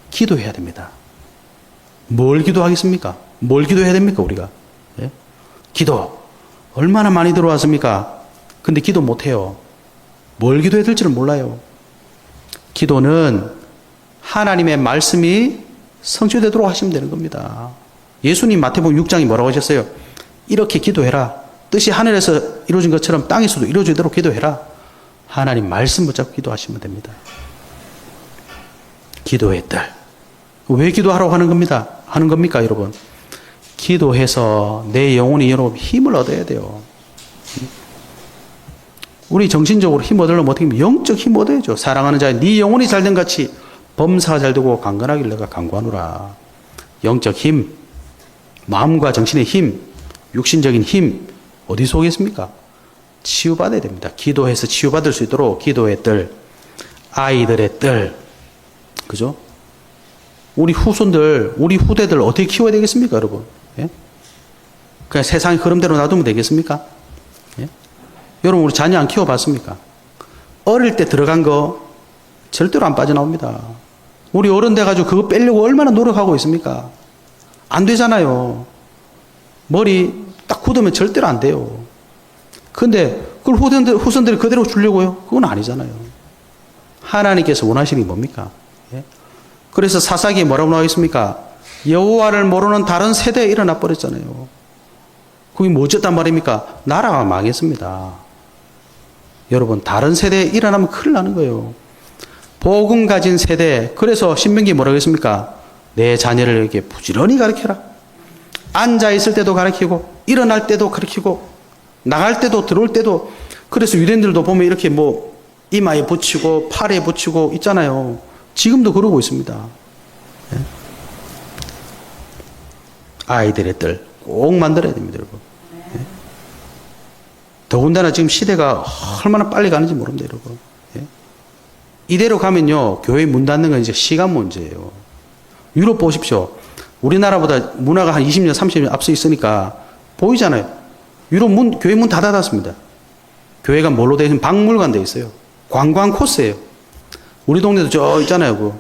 기도해야 됩니다. 뭘 기도하겠습니까? 뭘 기도해야 됩니까, 우리가? 예? 기도. 얼마나 많이 들어왔습니까? 근데 기도 못해요. 뭘 기도해야 될지를 몰라요. 기도는 하나님의 말씀이 성취되도록 하시면 되는 겁니다. 예수님 마태복음 6장이 뭐라고 하셨어요? 이렇게 기도해라. 뜻이 하늘에서 이루어진 것처럼 땅에서도 이루어지도록 기도해라. 하나님 말씀 붙잡고 기도하시면 됩니다. 기도의 뜰. 왜 기도하라고 하는 겁니까, 여러분? 기도해서 내 영혼이 여러분 힘을 얻어야 돼요. 우리 정신적으로 힘 얻으려면 어떻게 하면 영적 힘 얻어야죠. 사랑하는 자여 네 영혼이 잘된 같이 범사가 잘되고 강건하길 내가 강구하노라. 영적 힘, 마음과 정신의 힘, 육신적인 힘 어디서 오겠습니까? 치유받아야 됩니다. 기도해서 치유받을 수 있도록 기도의 뜰, 아이들의 뜰, 그죠? 우리 후손들, 우리 후대들 어떻게 키워야 되겠습니까, 여러분? 예? 그냥 세상의 흐름대로 놔두면 되겠습니까? 예? 여러분, 우리 자녀 안 키워봤습니까? 어릴 때 들어간 거 절대로 안 빠져나옵니다. 우리 어른 돼가지고 그거 빼려고 얼마나 노력하고 있습니까? 안 되잖아요. 머리 딱 굳으면 절대로 안 돼요. 근데 그걸 후손들이 그대로 주려고요? 그건 아니잖아요. 하나님께서 원하시는 게 뭡니까? 예? 그래서 사사기에 뭐라고 나와 있습니까? 여호와를 모르는 다른 세대에 일어나 버렸잖아요. 그게 뭐 어쨌단 말입니까? 나라가 망했습니다. 여러분, 다른 세대에 일어나면 큰일 나는 거예요. 복음 가진 세대. 그래서 신명기에 뭐라고 했습니까? 내 자녀를 이렇게 부지런히 가르쳐라. 앉아 있을 때도 가르치고, 일어날 때도 가르치고, 나갈 때도 들어올 때도. 그래서 유대인들도 보면 이렇게 뭐 이마에 붙이고 팔에 붙이고 있잖아요. 지금도 그러고 있습니다. 예? 아이들의 뜰 꼭 만들어야 됩니다, 여러분. 예? 더군다나 지금 시대가 얼마나 빨리 가는지 모릅니다, 여러분. 예? 이대로 가면요, 교회 문 닫는 건 이제 시간 문제예요. 유럽 보십시오. 우리나라보다 문화가 한 20년, 30년 앞서 있으니까 보이잖아요. 유럽 교회 문 다 닫았습니다. 교회가 뭘로 되어 있으면 박물관 되어 있어요. 관광 코스예요. 우리 동네도 저 있잖아요.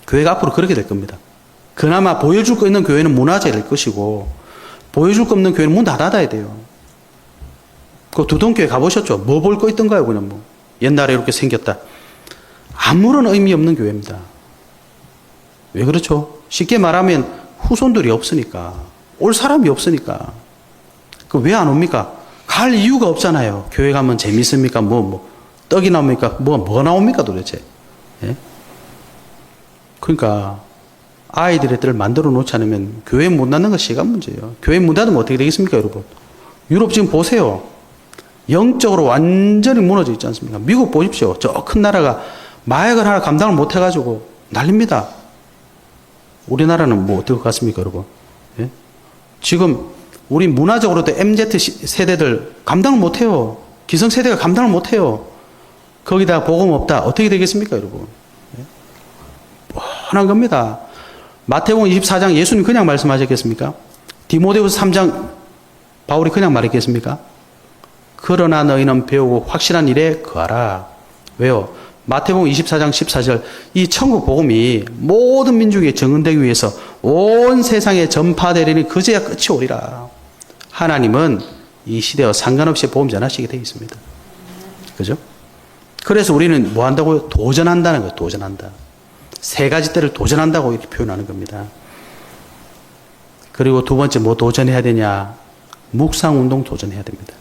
교회가 앞으로 그렇게 될 겁니다. 그나마 보여줄 거 있는 교회는 문화재일 것이고, 보여줄 거 없는 교회는 문 다 닫아야 돼요. 그 두동교회 가보셨죠? 뭐 볼 거 있던가요? 그냥 뭐. 옛날에 이렇게 생겼다. 아무런 의미 없는 교회입니다. 왜 그렇죠? 쉽게 말하면 후손들이 없으니까. 올 사람이 없으니까. 그 왜 안 옵니까? 갈 이유가 없잖아요. 교회 가면 재밌습니까? 떡이 나옵니까? 뭐 나옵니까 도대체? 예? 그러니까 아이들의 뜰을 만들어 놓지 않으면 교회 못 닫는 건 시간 문제예요. 교회 문 닫으면 어떻게 되겠습니까, 여러분? 유럽 지금 보세요. 영적으로 완전히 무너져 있지 않습니까? 미국 보십시오. 저 큰 나라가 마약을 하나 감당을 못 해가지고 난립니다. 우리나라는 뭐 어떨 것 같습니까, 여러분? 예? 지금 우리 문화적으로도 MZ 세대들 감당을 못 해요. 기성세대가 감당을 못 해요. 거기다 복음 없다. 어떻게 되겠습니까, 여러분? 예? 뻔한 겁니다. 마태복음 24장 예수님 그냥 말씀하셨겠습니까? 디모데후서 3장 바울이 그냥 말했겠습니까? 그러나 너희는 배우고 확실한 일에 거하라. 왜요? 마태복음 24장 14절 이 천국 복음이 모든 민족에 증언되기 위해서 온 세상에 전파되리니 그제야 끝이 오리라. 하나님은 이 시대와 상관없이 복음 전하시게 되어 있습니다. 그죠? 그래서 우리는 뭐 한다고요? 도전한다는 거예요. 도전한다. 세 가지 때를 도전한다고 이렇게 표현하는 겁니다. 그리고 두 번째 뭐 도전해야 되냐? 묵상운동 도전해야 됩니다.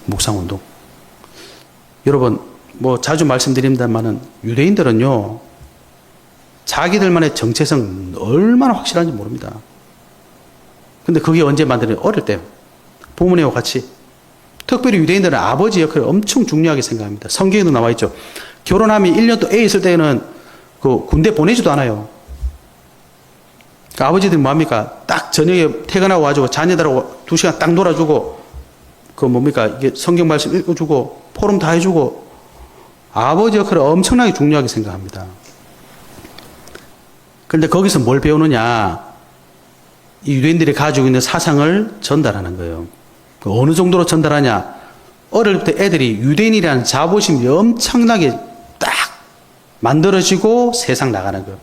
묵상운동. 여러분 뭐 자주 말씀드립니다만은 유대인들은요 자기들만의 정체성 얼마나 확실한지 모릅니다. 근데 그게 언제 만드냐? 어릴 때 부모님과 같이. 특별히 유대인들은 아버지 역할을 엄청 중요하게 생각합니다. 성경에도 나와 있죠. 결혼하면 1년 또 애 있을 때는 그 군대 보내지도 않아요. 그 아버지들이 뭐합니까? 딱 저녁에 퇴근하고 와가지고 자녀들하고 2시간 딱 놀아주고 그 뭡니까? 이게 성경 말씀 읽어주고 포럼 다 해주고 아버지 역할을 엄청나게 중요하게 생각합니다. 그런데 거기서 뭘 배우느냐? 이 유대인들이 가지고 있는 사상을 전달하는 거예요. 어느 정도로 전달하냐? 어릴 때 애들이 유대인이라는 자부심이 엄청나게 딱 만들어지고 세상 나가는 거예요.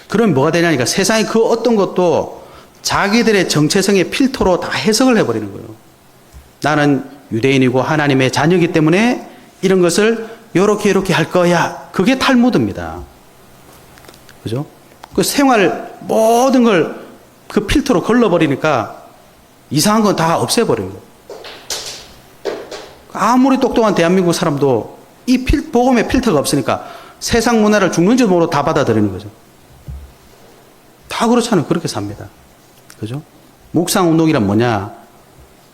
그럼 뭐가 되냐니까 세상의 그 어떤 것도 자기들의 정체성의 필터로 다 해석을 해버리는 거예요. 나는 유대인이고 하나님의 자녀이기 때문에 이런 것을 요렇게 할 거야. 그게 탈무드입니다. 그죠? 그 생활 모든 걸 그 필터로 걸러버리니까 이상한 건 다 없애버리는 거예요. 아무리 똑똑한 대한민국 사람도 이 복음의 필터가 없으니까 세상 문화를 죽는지도 모르고 다 받아들이는 거죠. 다 그렇잖아요. 그렇게 삽니다. 그죠? 묵상운동이란 뭐냐?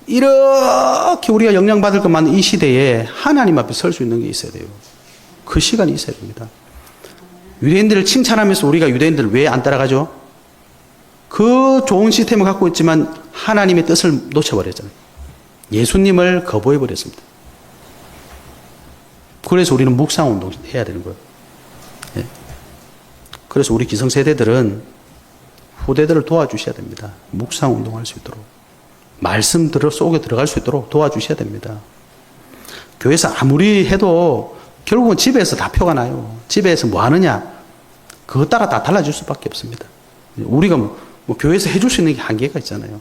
이렇게 우리가 영향받을 것 많은 이 시대에 하나님 앞에 설 수 있는 게 있어야 돼요. 그 시간이 있어야 됩니다. 유대인들을 칭찬하면서 우리가 유대인들을 왜 안 따라가죠? 그 좋은 시스템을 갖고 있지만 하나님의 뜻을 놓쳐버렸잖아요. 예수님을 거부해버렸습니다. 그래서 우리는 묵상운동 해야 되는 거예요. 예. 그래서 우리 기성세대들은 후대들을 도와주셔야 됩니다. 묵상운동할 수 있도록. 말씀 속에 들어갈 수 있도록 도와주셔야 됩니다. 교회에서 아무리 해도 결국은 집에서 다 표가 나요. 집에서 뭐 하느냐? 그것 따라 다 달라질 수밖에 없습니다. 우리가 뭐 교회에서 해줄 수 있는 게 한계가 있잖아요.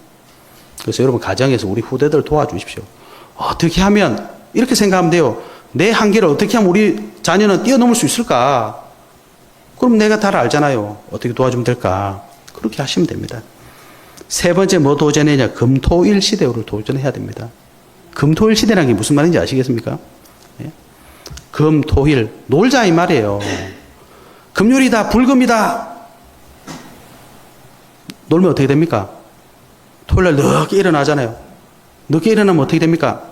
그래서 여러분 가정에서 우리 후대들 도와주십시오. 어떻게 하면 이렇게 생각하면 돼요. 내 한계를 어떻게 하면 우리 자녀는 뛰어넘을 수 있을까? 그럼 내가 다 알잖아요. 어떻게 도와주면 될까? 그렇게 하시면 됩니다. 세 번째 뭐 도전해야 금토일 시대로 도전해야 됩니다. 금토일 시대라는 게 무슨 말인지 아시겠습니까? 예? 금토일 놀자 이 말이에요. 금요일이다 불금이다. 놀면 어떻게 됩니까? 토요일날 늦게 일어나잖아요. 늦게 일어나면 어떻게 됩니까?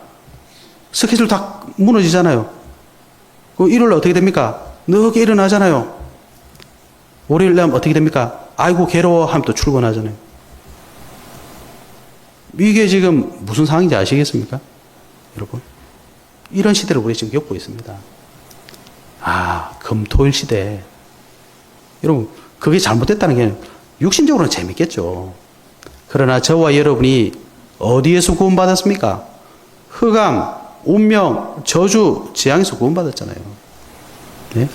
스케줄 다 무너지잖아요. 일요일날 어떻게 됩니까? 늦게 일어나잖아요. 월요일날 어떻게 됩니까? 아이고 괴로워 하면 또 출근하잖아요. 이게 지금 무슨 상황인지 아시겠습니까? 여러분 이런 시대를 우리 지금 겪고 있습니다. 금토일 시대. 여러분 그게 잘못됐다는 게 육신적으로는 재밌겠죠. 그러나 저와 여러분이 어디에서 구원받았습니까? 흑암, 운명, 저주, 재앙에서 구원받았잖아요. 네?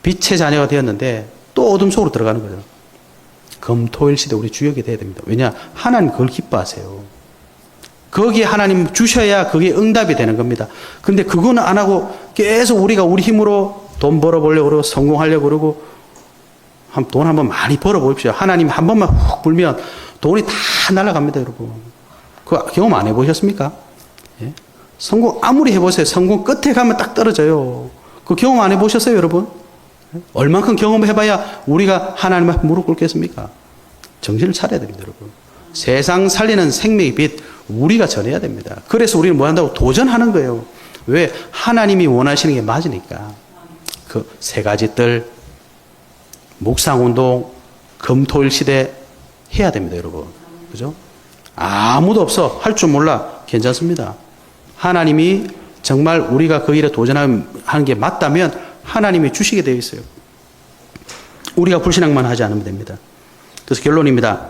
빛의 자녀가 되었는데 또 어둠 속으로 들어가는 거죠. 금토일 시대 우리 주역이 돼야 됩니다. 왜냐? 하나님 그걸 기뻐하세요. 거기에 하나님 주셔야 그게 응답이 되는 겁니다. 근데 그거는 안 하고 계속 우리가 우리 힘으로 돈 벌어보려고 그러고 성공하려고 그러고 돈 한번 많이 벌어보십시오. 하나님 한 번만 훅 불면 돈이 다 날아갑니다, 여러분. 그 경험 안 해보셨습니까? 예? 성공 아무리 해보세요. 성공 끝에 가면 딱 떨어져요. 그 경험 안 해보셨어요, 여러분? 얼만큼 경험해봐야 우리가 하나님 앞에 무릎 꿇겠습니까? 정신을 차려야 됩니다, 여러분. 세상 살리는 생명의 빛 우리가 전해야 됩니다. 그래서 우리는 뭐 한다고? 도전하는 거예요. 왜? 하나님이 원하시는 게 맞으니까. 그 세 가지 뜰 묵상운동 금토일 시대 해야 됩니다, 여러분. 그죠? 아무도 없어. 할 줄 몰라. 괜찮습니다. 하나님이 정말 우리가 그 일에 도전하는 게 맞다면 하나님이 주시게 되어 있어요. 우리가 불신앙만 하지 않으면 됩니다. 그래서 결론입니다.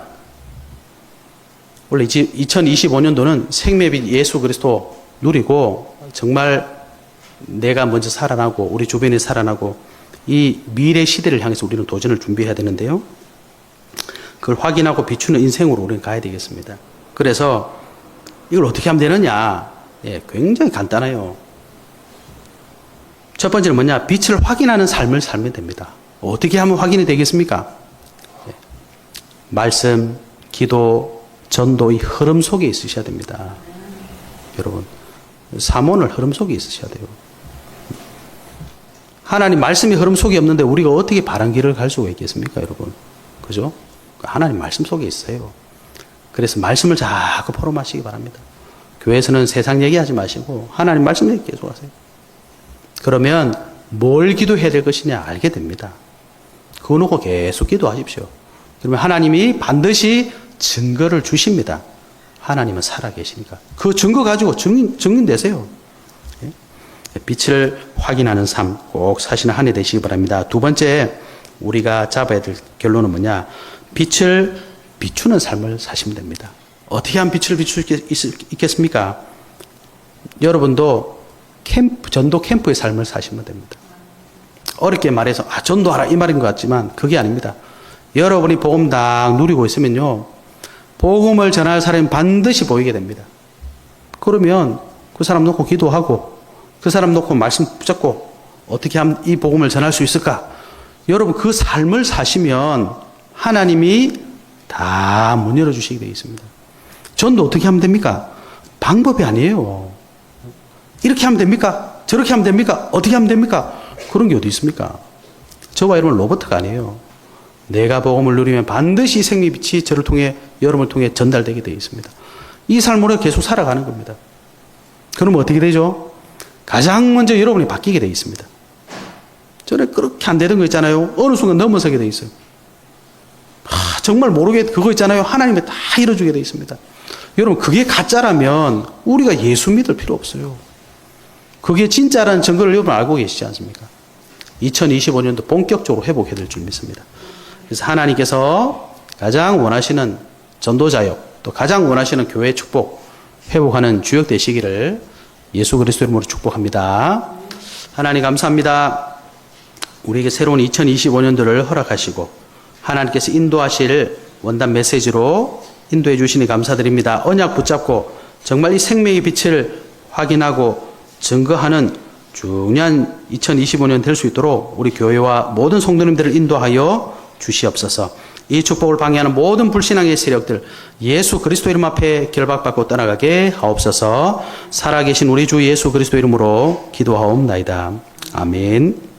원래 2025년도는 생명의 빛 예수 그리스도 누리고 정말 내가 먼저 살아나고 우리 주변이 살아나고 이 미래 시대를 향해서 우리는 도전을 준비해야 되는데요. 그걸 확인하고 비추는 인생으로 우리는 가야 되겠습니다. 그래서 이걸 어떻게 하면 되느냐? 예, 굉장히 간단해요. 첫 번째는 뭐냐? 빛을 확인하는 삶을 살면 됩니다. 어떻게 하면 확인이 되겠습니까? 예, 말씀, 기도, 전도 이 흐름 속에 있으셔야 됩니다. 여러분, 사모는 흐름 속에 있으셔야 돼요. 하나님 말씀이 흐름 속에 없는데 우리가 어떻게 바른 길을 갈 수가 있겠습니까, 여러분? 그죠? 하나님 말씀 속에 있어요. 그래서 말씀을 자꾸 포럼하시기 바랍니다. 교회에서는 세상 얘기하지 마시고 하나님 말씀 얘기 계속 하세요. 그러면 뭘 기도해야 될 것이냐 알게 됩니다. 그거 놓고 계속 기도하십시오. 그러면 하나님이 반드시 증거를 주십니다. 하나님은 살아계시니까. 그 증거 가지고 증인되세요. 빛을 확인하는 삶 꼭 사시는 한 해 되시기 바랍니다. 두 번째 우리가 잡아야 될 결론은 뭐냐? 빛을 비추는 삶을 사시면 됩니다. 어떻게 하면 빛을 비출 수 있겠습니까? 여러분도 전도 캠프의 삶을 사시면 됩니다. 어렵게 말해서 전도하라 이 말인 것 같지만 그게 아닙니다. 여러분이 복음 딱 누리고 있으면요. 복음을 전할 사람이 반드시 보이게 됩니다. 그러면 그 사람 놓고 기도하고 그 사람 놓고 말씀 붙잡고 어떻게 하면 이 복음을 전할 수 있을까? 여러분 그 삶을 사시면 하나님이 다 문 열어주시게 되어 있습니다. 전도 어떻게 하면 됩니까? 방법이 아니에요. 이렇게 하면 됩니까? 저렇게 하면 됩니까? 어떻게 하면 됩니까? 그런 게 어디 있습니까? 저와 여러분 로봇가 아니에요. 내가 복음을 누리면 반드시 생명의 빛이 저를 통해 여러분을 통해 전달되게 되어 있습니다. 이 삶으로 계속 살아가는 겁니다. 그러면 어떻게 되죠? 가장 먼저 여러분이 바뀌게 되어 있습니다. 전에 그렇게 안 되던 거 있잖아요. 어느 순간 넘어서게 되어 있어요. 정말 모르게 그거 있잖아요. 하나님이 다 이뤄주게 되어 있습니다. 여러분 그게 가짜라면 우리가 예수 믿을 필요 없어요. 그게 진짜라는 증거를 여러분 알고 계시지 않습니까? 2025년도 본격적으로 회복해야 될 줄 믿습니다. 그래서 하나님께서 가장 원하시는 전도자역 또 가장 원하시는 교회 축복 회복하는 주역 되시기를 예수 그리스도 이름으로 축복합니다. 하나님 감사합니다. 우리에게 새로운 2025년도를 허락하시고 하나님께서 인도하실 원단 메시지로 인도해 주시니 감사드립니다. 언약 붙잡고 정말 이 생명의 빛을 확인하고 증거하는 중요한 2025년 될 수 있도록 우리 교회와 모든 성도님들을 인도하여 주시옵소서. 이 축복을 방해하는 모든 불신앙의 세력들 예수 그리스도 이름 앞에 결박받고 떠나가게 하옵소서. 살아계신 우리 주 예수 그리스도 이름으로 기도하옵나이다. 아멘.